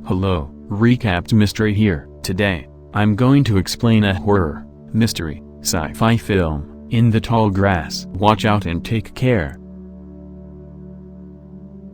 Hello, Recapped Mystery here. Today, I'm going to explain a horror, mystery, sci-fi film, In the Tall Grass. Watch out and take care.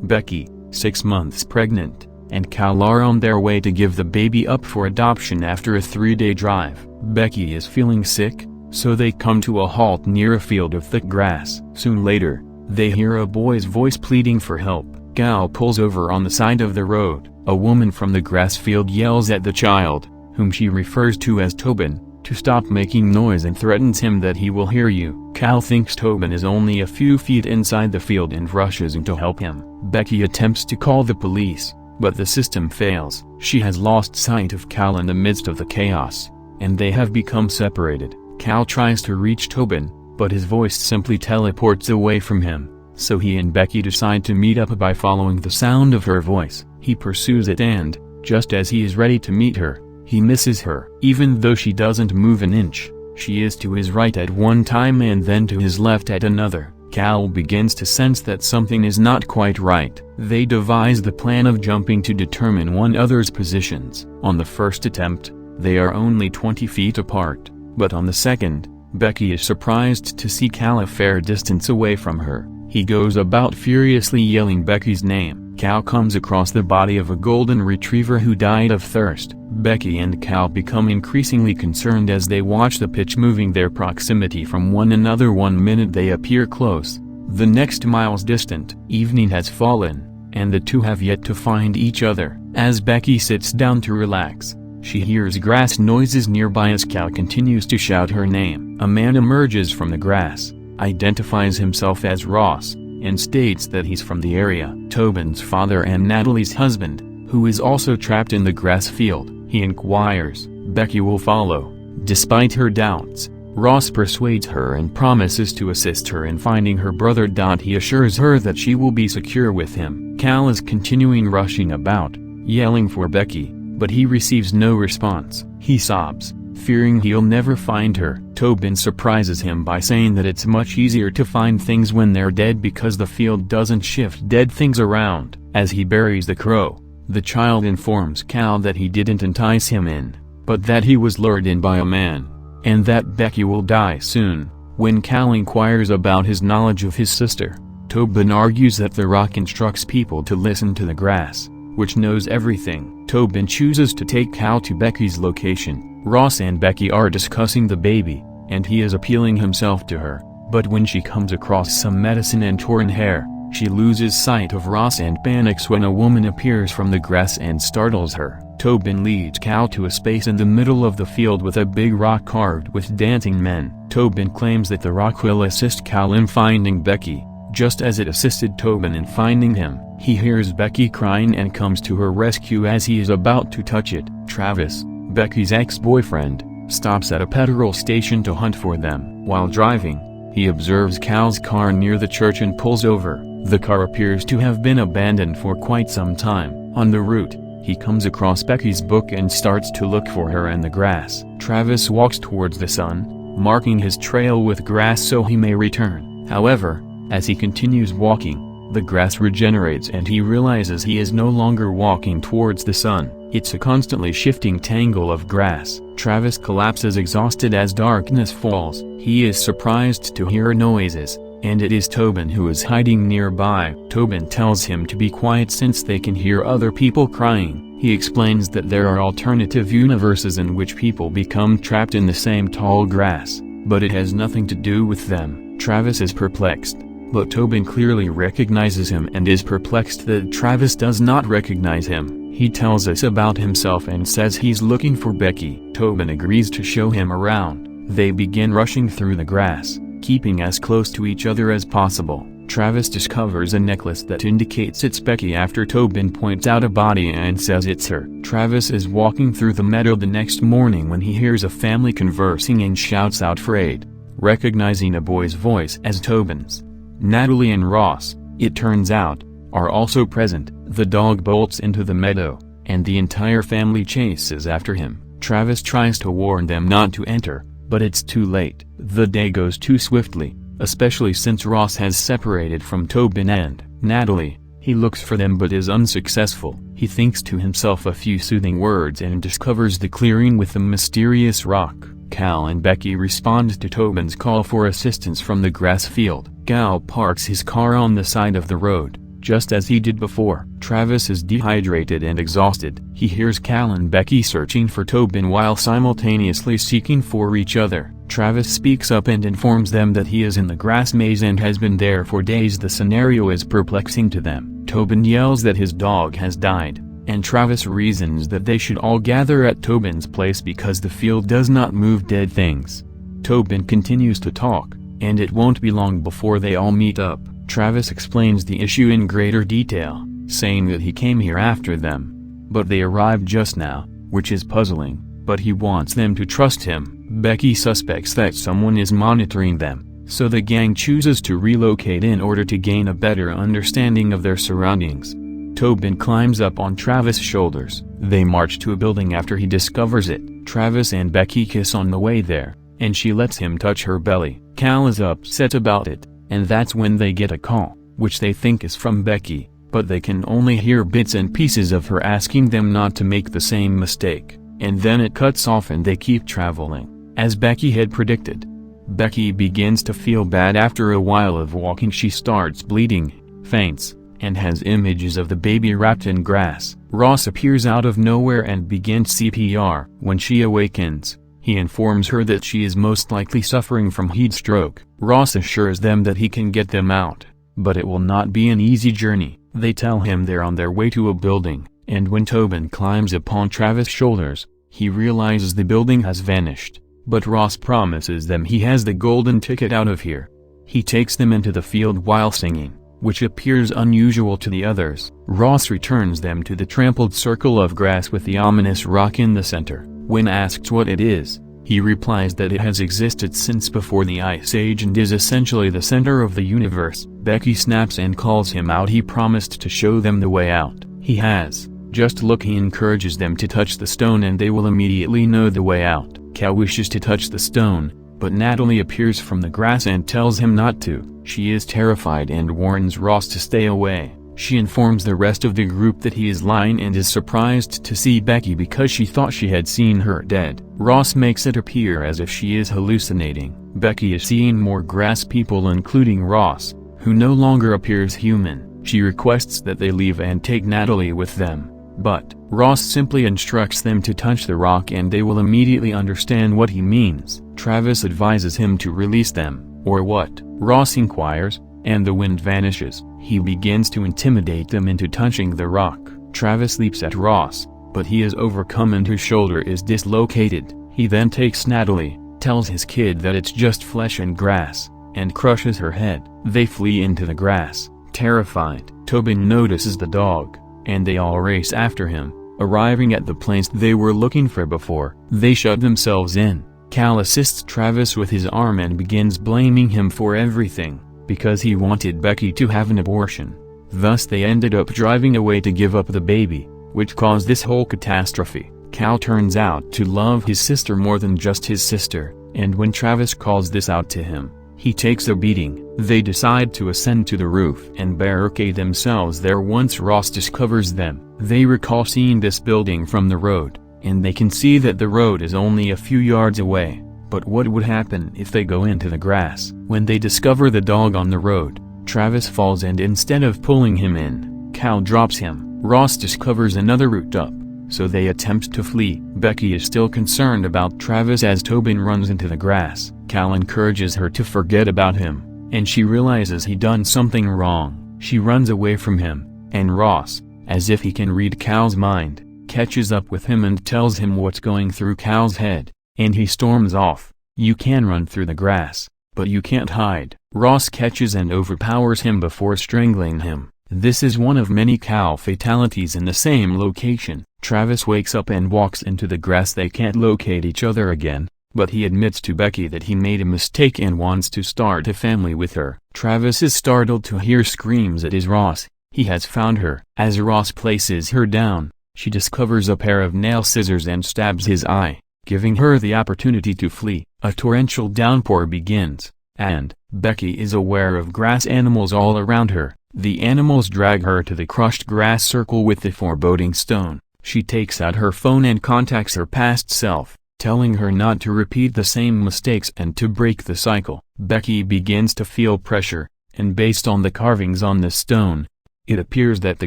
Becky, 6 months pregnant, and Cal are on their way to give the baby up for adoption after a 3-day drive. Becky is feeling sick, so they come to a halt near a field of thick grass. Soon later, they hear a boy's voice pleading for help. Cal pulls over on the side of the road. A woman from the grass field yells at the child, whom she refers to as Tobin, to stop making noise and threatens him that he will hear you. Cal thinks Tobin is only a few feet inside the field and rushes in to help him. Becky attempts to call the police, but the system fails. She has lost sight of Cal in the midst of the chaos, and they have become separated. Cal tries to reach Tobin, but his voice simply teleports away from him, so he and Becky decide to meet up by following the sound of her voice. He pursues it and, just as he is ready to meet her, he misses her. Even though she doesn't move an inch, she is to his right at one time and then to his left at another. Cal begins to sense that something is not quite right. They devise the plan of jumping to determine one another's positions. On the first attempt, they are only 20 feet apart, but on the second, Becky is surprised to see Cal a fair distance away from her. He goes about furiously yelling Becky's name. Cal comes across the body of a golden retriever who died of thirst. Becky and Cal become increasingly concerned as they watch the pitch moving their proximity from one another. 1 minute they appear close, the next miles distant. Evening has fallen, and the two have yet to find each other. As Becky sits down to relax, she hears grass noises nearby as Cal continues to shout her name. A man emerges from the grass, identifies himself as Ross, and states that he's from the area. Tobin's father and Natalie's husband, who is also trapped in the grass field. He inquires. Becky will follow. Despite her doubts, Ross persuades her and promises to assist her in finding her brother. He assures her that she will be secure with him. Cal is continuing rushing about, yelling for Becky, but he receives no response. He sobs, fearing he'll never find her. Tobin surprises him by saying that it's much easier to find things when they're dead because the field doesn't shift dead things around. As he buries the crow, the child informs Cal that he didn't entice him in, but that he was lured in by a man, and that Becky will die soon. When Cal inquires about his knowledge of his sister, Tobin argues that the rock instructs people to listen to the grass, which knows everything. Tobin chooses to take Cal to Becky's location. Ross and Becky are discussing the baby, and he is appealing himself to her, but when she comes across some medicine and torn hair, she loses sight of Ross and panics when a woman appears from the grass and startles her. Tobin leads Cal to a space in the middle of the field with a big rock carved with dancing men. Tobin claims that the rock will assist Cal in finding Becky, just as it assisted Tobin in finding him. He hears Becky crying and comes to her rescue as he is about to touch it. Travis, Becky's ex-boyfriend, stops at a petrol station to hunt for them. While driving, he observes Cal's car near the church and pulls over. The car appears to have been abandoned for quite some time. On the route, he comes across Becky's book and starts to look for her in the grass. Travis walks towards the sun, marking his trail with grass so he may return. However, as he continues walking, the grass regenerates and he realizes he is no longer walking towards the sun. It's a constantly shifting tangle of grass. Travis collapses exhausted as darkness falls. He is surprised to hear noises, and it is Tobin who is hiding nearby. Tobin tells him to be quiet since they can hear other people crying. He explains that there are alternative universes in which people become trapped in the same tall grass, but it has nothing to do with them. Travis is perplexed, but Tobin clearly recognizes him and is perplexed that Travis does not recognize him. He tells us about himself and says he's looking for Becky. Tobin agrees to show him around. They begin rushing through the grass, keeping as close to each other as possible. Travis discovers a necklace that indicates it's Becky after Tobin points out a body and says it's her. Travis is walking through the meadow the next morning when he hears a family conversing and shouts out for aid, recognizing a boy's voice as Tobin's. Natalie and Ross, it turns out, are also present. The dog bolts into the meadow, and the entire family chases after him. Travis tries to warn them not to enter, but it's too late. The day goes too swiftly, especially since Ross has separated from Tobin and Natalie. He looks for them but is unsuccessful. He thinks to himself a few soothing words and discovers the clearing with the mysterious rock. Cal and Becky respond to Tobin's call for assistance from the grass field. Cal parks his car on the side of the road, just as he did before. Travis is dehydrated and exhausted. He hears Cal and Becky searching for Tobin while simultaneously seeking for each other. Travis speaks up and informs them that he is in the grass maze and has been there for days. The scenario is perplexing to them. Tobin yells that his dog has died, and Travis reasons that they should all gather at Tobin's place because the field does not move dead things. Tobin continues to talk, and it won't be long before they all meet up. Travis explains the issue in greater detail, saying that he came here after them, but they arrived just now, which is puzzling, but he wants them to trust him. Becky suspects that someone is monitoring them, so the gang chooses to relocate in order to gain a better understanding of their surroundings. Tobin climbs up on Travis' shoulders. They march to a building after he discovers it. Travis and Becky kiss on the way there, and she lets him touch her belly. Cal is upset about it, and that's when they get a call, which they think is from Becky, but they can only hear bits and pieces of her asking them not to make the same mistake, and then it cuts off and they keep traveling. As Becky had predicted, Becky begins to feel bad after a while of walking. She starts bleeding, faints, and has images of the baby wrapped in grass. Ross appears out of nowhere and begins CPR. When she awakens, he informs her that she is most likely suffering from heat stroke. Ross assures them that he can get them out, but it will not be an easy journey. They tell him they're on their way to a building, and when Tobin climbs upon Travis' shoulders, he realizes the building has vanished. But Ross promises them he has the golden ticket out of here. He takes them into the field while singing, which appears unusual to the others. Ross returns them to the trampled circle of grass with the ominous rock in the center. When asked what it is, he replies that it has existed since before the Ice Age and is essentially the center of the universe. Becky snaps and calls him out. He promised to show them the way out. He has. Just look. He encourages them to touch the stone and they will immediately know the way out. Cal wishes to touch the stone, but Natalie appears from the grass and tells him not to. She is terrified and warns Ross to stay away. She informs the rest of the group that he is lying and is surprised to see Becky because she thought she had seen her dead. Ross makes it appear as if she is hallucinating. Becky is seeing more grass people including Ross, who no longer appears human. She requests that they leave and take Natalie with them. But Ross simply instructs them to touch the rock and they will immediately understand what he means. Travis advises him to release them, or what? Ross inquires, and the wind vanishes. He begins to intimidate them into touching the rock. Travis leaps at Ross, but he is overcome and his shoulder is dislocated. He then takes Natalie, tells his kid that it's just flesh and grass, and crushes her head. They flee into the grass, terrified. Tobin notices the dog, and they all race after him, arriving at the place they were looking for before. They shut themselves in. Cal assists Travis with his arm and begins blaming him for everything, because he wanted Becky to have an abortion. Thus they ended up driving away to give up the baby, which caused this whole catastrophe. Cal turns out to love his sister more than just his sister, and when Travis calls this out to him, he takes a beating. They decide to ascend to the roof and barricade themselves there. Once Ross discovers them, they recall seeing this building from the road, and they can see that the road is only a few yards away. But what would happen if they go into the grass? When they discover the dog on the road, Travis falls and instead of pulling him in, Cal drops him. Ross discovers another route up, so they attempt to flee. Becky is still concerned about Travis as Tobin runs into the grass. Cal encourages her to forget about him, and she realizes he done something wrong. She runs away from him, and Ross, as if he can read Cal's mind, catches up with him and tells him what's going through Cal's head, and he storms off. You can run through the grass, but you can't hide. Ross catches and overpowers him before strangling him. This is one of many Cal fatalities in the same location. Travis wakes up and walks into the grass. They can't locate each other again, but he admits to Becky that he made a mistake and wants to start a family with her. Travis is startled to hear screams. It is Ross. He has found her. As Ross places her down, she discovers a pair of nail scissors and stabs his eye, giving her the opportunity to flee. A torrential downpour begins, and Becky is aware of grass animals all around her. The animals drag her to the crushed grass circle with the foreboding stone. She takes out her phone and contacts her past self, telling her not to repeat the same mistakes and to break the cycle. Becky begins to feel pressure, and based on the carvings on the stone, it appears that the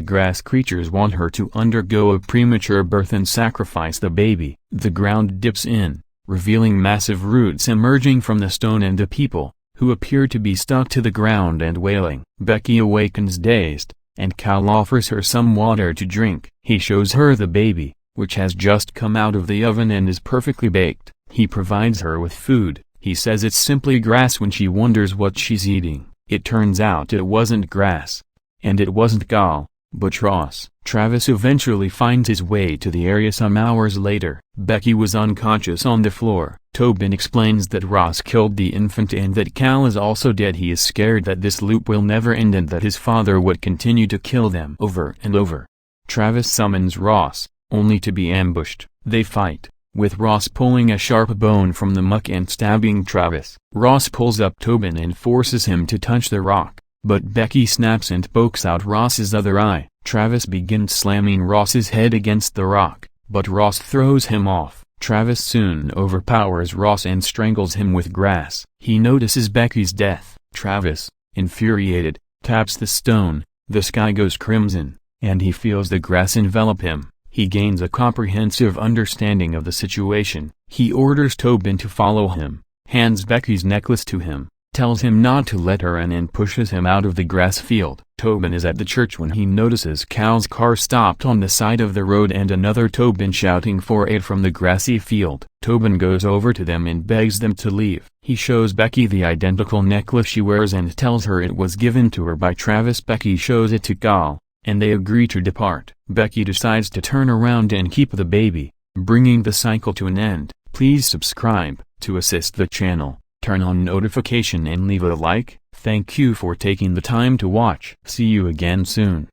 grass creatures want her to undergo a premature birth and sacrifice the baby. The ground dips in, revealing massive roots emerging from the stone and the people, who appear to be stuck to the ground and wailing. Becky awakens dazed, and Cal offers her some water to drink. He shows her the baby, which has just come out of the oven and is perfectly baked. He provides her with food. He says it's simply grass when she wonders what she's eating. It turns out it wasn't grass. And it wasn't Gal, but Ross. Travis eventually finds his way to the area some hours later. Becky was unconscious on the floor. Tobin explains that Ross killed the infant and that Cal is also dead. He is scared that this loop will never end and that his father would continue to kill them over and over. Travis summons Ross, only to be ambushed. They fight, with Ross pulling a sharp bone from the muck and stabbing Travis. Ross pulls up Tobin and forces him to touch the rock, but Becky snaps and pokes out Ross's other eye. Travis begins slamming Ross's head against the rock, but Ross throws him off. Travis soon overpowers Ross and strangles him with grass. He notices Becky's death. Travis, infuriated, taps the stone. The sky goes crimson, and he feels the grass envelop him. He gains a comprehensive understanding of the situation. He orders Tobin to follow him, hands Becky's necklace to him, tells him not to let her in and pushes him out of the grass field. Tobin is at the church when he notices Cal's car stopped on the side of the road and another Tobin shouting for aid from the grassy field. Tobin goes over to them and begs them to leave. He shows Becky the identical necklace she wears and tells her it was given to her by Travis. Becky shows it to Gal, and they agree to depart. Becky decides to turn around and keep the baby, bringing the cycle to an end. Please subscribe to assist the channel. Turn on notification and leave a like. Thank you for taking the time to watch. See you again soon.